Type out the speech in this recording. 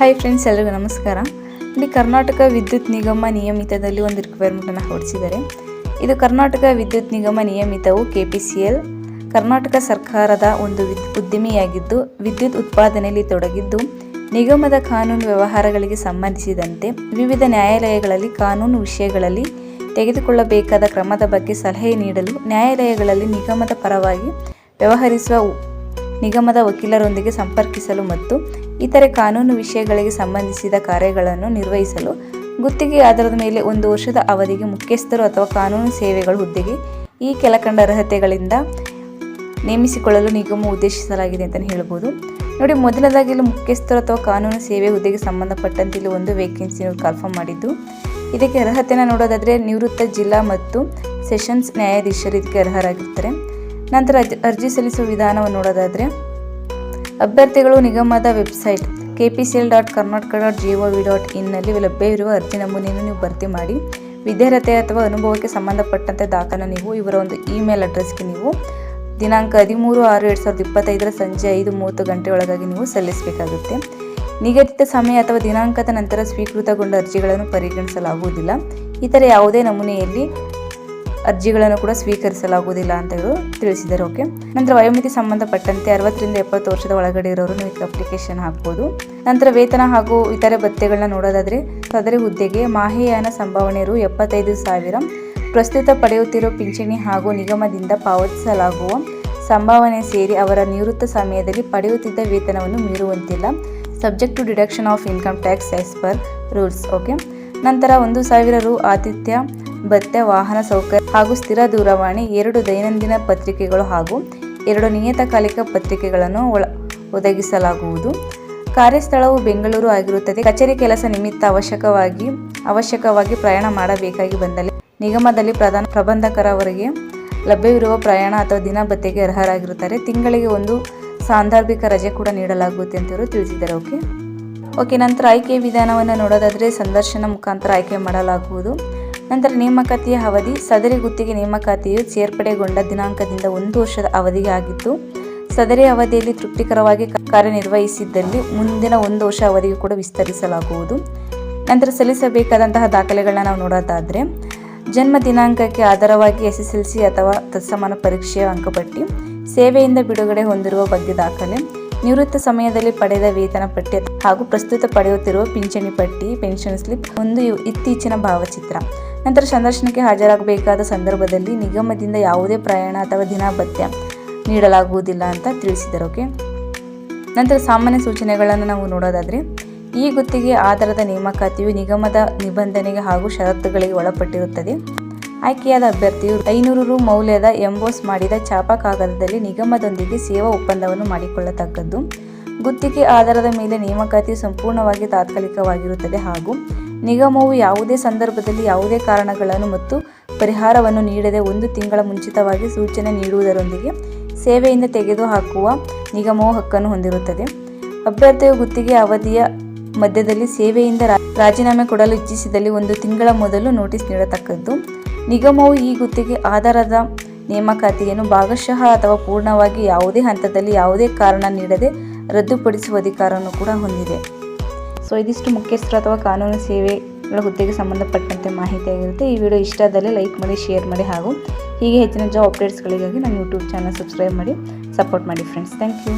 Hi friends, ಎಲ್ಲರಿಗೂ ನಮಸ್ಕಾರ. ಇಲ್ಲಿ ಕರ್ನಾಟಕ ವಿದ್ಯುತ್ ನಿಗಮ ನಿಯಮಿತದಲ್ಲಿ ಒಂದು ರಿಕ್ವೈರ್ಮೆಂಟನ್ನು ಹೊರಡಿಸಿದ್ದಾರೆ. ಇದು ಕರ್ನಾಟಕ ವಿದ್ಯುತ್ ನಿಗಮ ನಿಯಮಿತವು KPCL ಕರ್ನಾಟಕ ಸರ್ಕಾರದ ಒಂದು ಉದ್ದಿಮೆಯಾಗಿದ್ದು ವಿದ್ಯುತ್ ಉತ್ಪಾದನೆಯಲ್ಲಿ ತೊಡಗಿದ್ದು ನಿಗಮದ ಕಾನೂನು ವ್ಯವಹಾರಗಳಿಗೆ ಸಂಬಂಧಿಸಿದಂತೆ ವಿವಿಧ ನ್ಯಾಯಾಲಯಗಳಲ್ಲಿ ಕಾನೂನು ವಿಷಯಗಳಲ್ಲಿ ತೆಗೆದುಕೊಳ್ಳಬೇಕಾದ ಕ್ರಮದ ಬಗ್ಗೆ ಸಲಹೆ ನೀಡಲು ನ್ಯಾಯಾಲಯಗಳಲ್ಲಿ ನಿಗಮದ ಪರವಾಗಿ ವ್ಯವಹರಿಸುವ ನಿಗಮದ ವಕೀಲರೊಂದಿಗೆ ಸಂಪರ್ಕಿಸಲು ಮತ್ತು ಇತರೆ ಕಾನೂನು ವಿಷಯಗಳಿಗೆ ಸಂಬಂಧಿಸಿದ ಕಾರ್ಯಗಳನ್ನು ನಿರ್ವಹಿಸಲು ಗುತ್ತಿಗೆ ಆಧಾರದ ಮೇಲೆ 1 ವರ್ಷದ ಅವಧಿಗೆ ಮುಖ್ಯಸ್ಥರು ಅಥವಾ ಕಾನೂನು ಸೇವೆಗಳ ಹುದ್ದೆಗೆ ಈ ಕೆಳಕಂಡ ಅರ್ಹತೆಗಳಿಂದ ನೇಮಿಸಿಕೊಳ್ಳಲು ನಿಗಮ ಉದ್ದೇಶಿಸಲಾಗಿದೆ ಅಂತಲೇ ಹೇಳ್ಬೋದು. ನೋಡಿ, ಮೊದಲದಾಗಿ ಇಲ್ಲಿ ಮುಖ್ಯಸ್ಥರು ಅಥವಾ ಕಾನೂನು ಸೇವೆ ಹುದ್ದೆಗೆ ಸಂಬಂಧಪಟ್ಟಂತೆ ಇಲ್ಲಿ ಒಂದು ವೇಕೆನ್ಸಿ ಕನ್ಫರ್ಮ್ ಮಾಡಿದ್ದು. ಇದಕ್ಕೆ ಅರ್ಹತೆಯನ್ನು ನೋಡೋದಾದರೆ ನಿವೃತ್ತ ಜಿಲ್ಲಾ ಮತ್ತು ಸೆಷನ್ಸ್ ನ್ಯಾಯಾಧೀಶರು ಇದಕ್ಕೆ ಅರ್ಹರಾಗಿರ್ತಾರೆ. ನಂತರ ಅರ್ಜಿ ಸಲ್ಲಿಸುವ ವಿಧಾನವನ್ನು ನೋಡೋದಾದರೆ ಅಭ್ಯರ್ಥಿಗಳು ನಿಗಮದ ವೆಬ್ಸೈಟ್ kpcl.karnataka.gov.in ನಲ್ಲಿ ಲಭ್ಯವಿರುವ ಅರ್ಜಿ ನಮೂನೆಯನ್ನು ನೀವು ಭರ್ತಿ ಮಾಡಿ ವಿದ್ಯಾರ್ಹತೆ ಅಥವಾ ಅನುಭವಕ್ಕೆ ಸಂಬಂಧಪಟ್ಟಂತೆ ದಾಖಲೆ ನೀವು ಇವರ ಒಂದು ಇಮೇಲ್ ಅಡ್ರೆಸ್ಗೆ ನೀವು ದಿನಾಂಕ 13/6/2025 ಸಂಜೆ 5:30 ಗಂಟೆಯೊಳಗಾಗಿ ನೀವು ಸಲ್ಲಿಸಬೇಕಾಗುತ್ತೆ. ನಿಗದಿತ ಸಮಯ ಅಥವಾ ದಿನಾಂಕದ ನಂತರ ಸ್ವೀಕೃತಗೊಂಡ ಅರ್ಜಿಗಳನ್ನು ಪರಿಗಣಿಸಲಾಗುವುದಿಲ್ಲ. ಇತರ ಯಾವುದೇ ನಮೂನೆಯಲ್ಲಿ ಅರ್ಜಿಗಳನ್ನು ಕೂಡ ಸ್ವೀಕರಿಸಲಾಗುವುದಿಲ್ಲ ಅಂತ ತಿಳಿಸಿದ್ದಾರೆ. ಓಕೆ, ನಂತರ ವಯೋಮಿತಿ ಸಂಬಂಧಪಟ್ಟಂತೆ 60 ರಿಂದ 70 ವರ್ಷದ ಒಳಗಡೆ ಇರೋರು ನೀವು ಅಪ್ಲಿಕೇಶನ್ ಹಾಕ್ಬೋದು. ನಂತರ ವೇತನ ಹಾಗೂ ಇತರೆ ಭತ್ಯೆಗಳನ್ನ ನೋಡೋದಾದರೆ ಸದರಿ ಹುದ್ದೆಗೆ ಮಾಹೆಯಾನ ಸಂಭಾವನೆ ರು 75,000, ಪ್ರಸ್ತುತ ಪಡೆಯುತ್ತಿರುವ ಪಿಂಚಣಿ ಹಾಗೂ ನಿಗಮದಿಂದ ಪಾವತಿಸಲಾಗುವ ಸಂಭಾವನೆ ಸೇರಿ ಅವರ ನಿವೃತ್ತ ಸಮಯದಲ್ಲಿ ಪಡೆಯುತ್ತಿದ್ದ ವೇತನವನ್ನು ಮೀರುವಂತಿಲ್ಲ. Subject to deduction of income tax as per rules. Okay, ನಂತರ 1,000 ರು ಆತಿಥ್ಯ ಭತ್ಯೆ, ವಾಹನ ಸೌಕರ್ಯ ಹಾಗೂ ಸ್ಥಿರ ದೂರವಾಣಿ, 2 ದೈನಂದಿನ ಪತ್ರಿಕೆಗಳು ಹಾಗೂ 2 ನಿಯತಕಾಲಿಕ ಪತ್ರಿಕೆಗಳನ್ನು ಒದಗಿಸಲಾಗುವುದು. ಕಾರ್ಯಸ್ಥಳವು ಬೆಂಗಳೂರು ಆಗಿರುತ್ತದೆ. ಕಚೇರಿ ಕೆಲಸ ನಿಮಿತ್ತ ಅವಶ್ಯಕವಾಗಿ ಪ್ರಯಾಣ ಮಾಡಬೇಕಾಗಿ ಬಂದಲ್ಲಿ ನಿಗಮದಲ್ಲಿ ಪ್ರಧಾನ ಪ್ರಬಂಧಕರವರಿಗೆ ಲಭ್ಯವಿರುವ ಪ್ರಯಾಣ ಅಥವಾ ದಿನ ಭತ್ಯೆಗೆ ಅರ್ಹರಾಗಿರುತ್ತಾರೆ. ತಿಂಗಳಿಗೆ 1 ಸಾಂದರ್ಭಿಕ ರಜೆ ಕೂಡ ನೀಡಲಾಗುತ್ತೆ ಅಂತ ತಿಳಿಸಿದ್ದಾರೆ. ಓಕೆ, ನಂತರ ಆಯ್ಕೆ ವಿಧಾನವನ್ನು ನೋಡೋದಾದರೆ ಸಂದರ್ಶನ ಮುಖಾಂತರ ಆಯ್ಕೆ ಮಾಡಲಾಗುವುದು. ನಂತರ ನೇಮಕಾತಿಯ ಅವಧಿ ಸದರಿ ಗುತ್ತಿಗೆ ನೇಮಕಾತಿಯು ಸೇರ್ಪಡೆಗೊಂಡ ದಿನಾಂಕದಿಂದ 1 ವರ್ಷದ ಅವಧಿಗೆ ಆಗಿದ್ದು ಸದರಿ ಅವಧಿಯಲ್ಲಿ ತೃಪ್ತಿಕರವಾಗಿ ಕಾರ್ಯನಿರ್ವಹಿಸಿದ್ದಲ್ಲಿ ಮುಂದಿನ 1 ವರ್ಷ ಅವಧಿಗೆ ಕೂಡ ವಿಸ್ತರಿಸಲಾಗುವುದು. ನಂತರ ಸಲ್ಲಿಸಬೇಕಾದಂತಹ ದಾಖಲೆಗಳನ್ನ ನಾವು ನೋಡೋದಾದರೆ ಜನ್ಮ ದಿನಾಂಕಕ್ಕೆ ಆಧಾರವಾಗಿ SSLC ಅಥವಾ ತತ್ಸಮಾನ ಪರೀಕ್ಷೆಯ ಅಂಕಪಟ್ಟಿ, ಸೇವೆಯಿಂದ ಬಿಡುಗಡೆ ಹೊಂದಿರುವ ಬಗ್ಗೆ ದಾಖಲೆ, ನಿವೃತ್ತ ಸಮಯದಲ್ಲಿ ಪಡೆದ ವೇತನ ಪಟ್ಟಿ ಹಾಗೂ ಪ್ರಸ್ತುತ ಪಡೆಯುತ್ತಿರುವ ಪಿಂಚಣಿ ಪಟ್ಟಿ, ಪೆನ್ಷನ್ ಸ್ಲಿಪ್, ಒಂದು ಇತ್ತೀಚಿನ ಭಾವಚಿತ್ರ. ನಂತರ ಸಂದರ್ಶನಕ್ಕೆ ಹಾಜರಾಗಬೇಕಾದ ಸಂದರ್ಭದಲ್ಲಿ ನಿಗಮದಿಂದ ಯಾವುದೇ ಪ್ರಯಾಣ ಅಥವಾ ದಿನ ಭತ್ಯೆ ನೀಡಲಾಗುವುದಿಲ್ಲ ಅಂತ ತಿಳಿಸಿದ್ದಾರೆ. ಓಕೆ, ನಂತರ ಸಾಮಾನ್ಯ ಸೂಚನೆಗಳನ್ನು ನಾವು ನೋಡೋದಾದರೆ ಈ ಗುತ್ತಿಗೆ ಆಧಾರದ ನೇಮಕಾತಿಯು ನಿಗಮದ ನಿಬಂಧನೆಗೆ ಹಾಗೂ ಷರತ್ತುಗಳಿಗೆ ಒಳಪಟ್ಟಿರುತ್ತದೆ. ಆಯ್ಕೆಯಾದ ಅಭ್ಯರ್ಥಿಯು 500 ರು ಮೌಲ್ಯದ ಎಂಬೋಸ್ ಮಾಡಿದ ಛಾಪ ಕಾಗದದಲ್ಲಿ ನಿಗಮದೊಂದಿಗೆ ಸೇವಾ ಒಪ್ಪಂದವನ್ನು ಮಾಡಿಕೊಳ್ಳತಕ್ಕದ್ದು. ಗುತ್ತಿಗೆ ಆಧಾರದ ಮೇಲೆ ನೇಮಕಾತಿಯು ಸಂಪೂರ್ಣವಾಗಿ ತಾತ್ಕಾಲಿಕವಾಗಿರುತ್ತದೆ ಹಾಗೂ ನಿಗಮವು ಯಾವುದೇ ಸಂದರ್ಭದಲ್ಲಿ ಯಾವುದೇ ಕಾರಣಗಳನ್ನು ಮತ್ತು ಪರಿಹಾರವನ್ನು ನೀಡದೆ 1 ತಿಂಗಳ ಮುಂಚಿತವಾಗಿ ಸೂಚನೆ ನೀಡುವುದರೊಂದಿಗೆ ಸೇವೆಯಿಂದ ತೆಗೆದುಹಾಕುವ ನಿಗಮವು ಹಕ್ಕನ್ನು ಹೊಂದಿರುತ್ತದೆ. ಅಭ್ಯರ್ಥಿಯು ಗುತ್ತಿಗೆ ಅವಧಿಯ ಮಧ್ಯದಲ್ಲಿ ಸೇವೆಯಿಂದ ರಾಜೀನಾಮೆ ಕೊಡಲು ಇಚ್ಛಿಸಿದಲ್ಲಿ 1 ತಿಂಗಳ ಮೊದಲು ನೋಟಿಸ್ ನೀಡತಕ್ಕದ್ದು. ನಿಗಮವು ಈ ಗುತ್ತಿಗೆ ಆಧಾರದ ನೇಮಕಾತಿಯನ್ನು ಭಾಗಶಃ ಅಥವಾ ಪೂರ್ಣವಾಗಿ ಯಾವುದೇ ಹಂತದಲ್ಲಿ ಯಾವುದೇ ಕಾರಣ ನೀಡದೆ ರದ್ದುಪಡಿಸುವ ಅಧಿಕಾರವನ್ನು ಕೂಡ ಹೊಂದಿದೆ. ಸೊ ಇದಿಷ್ಟು ಮುಖ್ಯಸ್ಥರು ಅಥವಾ ಕಾನೂನು ಸೇವೆಗಳ ಹುದ್ದೆಗೆ ಸಂಬಂಧಪಟ್ಟಂತೆ ಮಾಹಿತಿಯಾಗಿರುತ್ತೆ. ಈ ವಿಡಿಯೋ ಇಷ್ಟ ಆದಲ್ಲಿ ಲೈಕ್ ಮಾಡಿ, ಶೇರ್ ಮಾಡಿ ಹಾಗೂ ಹೀಗೆ ಹೆಚ್ಚಿನ ಜಾಬ್ ಅಪ್ಡೇಟ್ಸ್ಗಳಿಗಾಗಿ ನನ್ನ ಯೂಟ್ಯೂಬ್ ಚಾನಲ್ ಸಬ್ಸ್ಕ್ರೈಬ್ ಮಾಡಿ ಸಪೋರ್ಟ್ ಮಾಡಿ ಫ್ರೆಂಡ್ಸ್. Thank you.